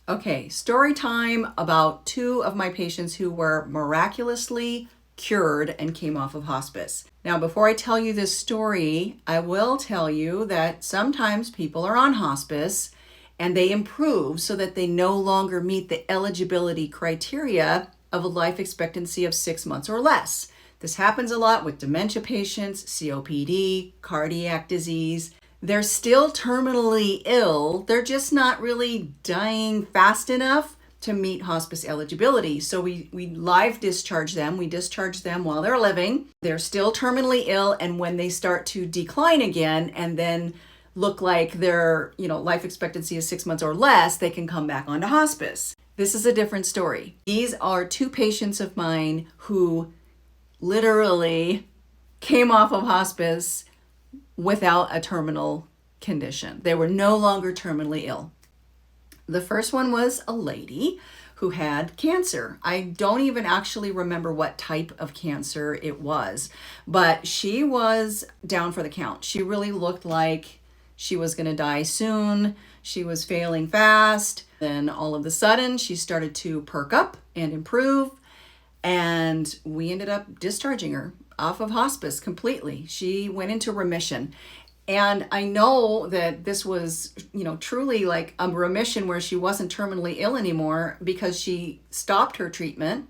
Okay, story time about two of my patients who were miraculously cured and came off of hospice. Now, before I tell you this story, I will tell you that sometimes people are on hospice and they improve so that they no longer meet the eligibility criteria of a life expectancy of 6 months or less. This happens a lot with dementia patients, COPD, cardiac disease. They're still terminally ill. They're just not really dying fast enough to meet hospice eligibility. So we live discharge them. We discharge them while they're living. They're still terminally ill. And when they start to decline again and then look like their, life expectancy is 6 months or less, they can come back onto hospice. This is a different story. These are two patients of mine who literally came off of hospice without a terminal condition. They were no longer terminally ill. The first one was a lady who had cancer. I don't even actually remember what type of cancer it was, but she was down for the count. She really looked like she was going to die soon. She was failing fast. Then all of a sudden, she started to perk up and improve. And we ended up discharging her off of hospice completely. She went into remission. And I know that this was, truly like a remission where she wasn't terminally ill anymore because she stopped her treatment.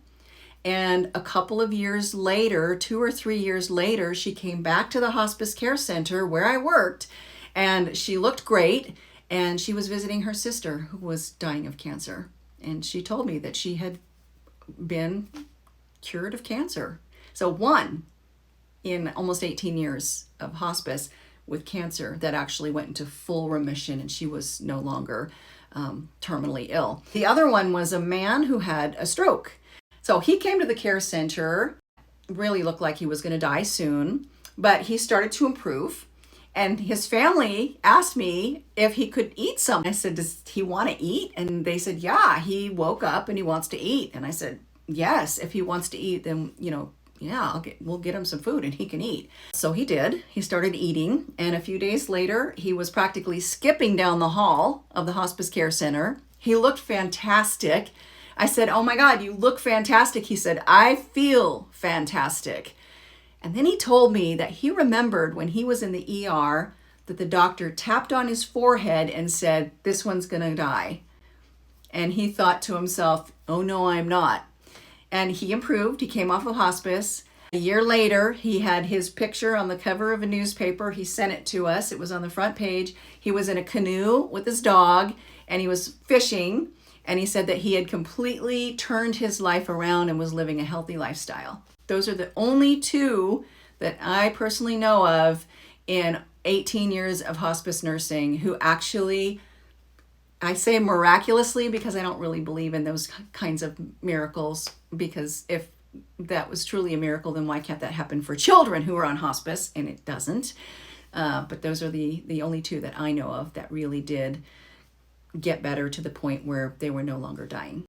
And a couple of years later, 2 or 3 years later, she came back to the hospice care center where I worked, and she looked great. And she was visiting her sister who was dying of cancer. And she told me that she had been cured of cancer. So one in almost 18 years of hospice with cancer that actually went into full remission, and she was no longer terminally ill. The other one was a man who had a stroke. So he came to the care center, really looked like he was going to die soon, but he started to improve. And his family asked me if he could eat something. I said, does he want to eat? And they said, yeah, he woke up and he wants to eat. And I said, yes, if he wants to eat, then, yeah, we'll get him some food and he can eat. So he did. He started eating. And a few days later, he was practically skipping down the hall of the hospice care center. He looked fantastic. I said, oh my God, you look fantastic. He said, I feel fantastic. And then he told me that he remembered when he was in the ER that the doctor tapped on his forehead and said, this one's going to die. And he thought to himself, oh no, I'm not. And he improved. He came off of hospice. A year later, he had his picture on the cover of a newspaper. He sent it to us. It was on the front page. He was in a canoe with his dog and he was fishing. And he said that he had completely turned his life around and was living a healthy lifestyle. Those are the only two that I personally know of in 18 years of hospice nursing who actually, I say miraculously because I don't really believe in those kinds of miracles, because if that was truly a miracle, then why can't that happen for children who are on hospice? And it doesn't. But those are the only two that I know of that really did get better to the point where they were no longer dying.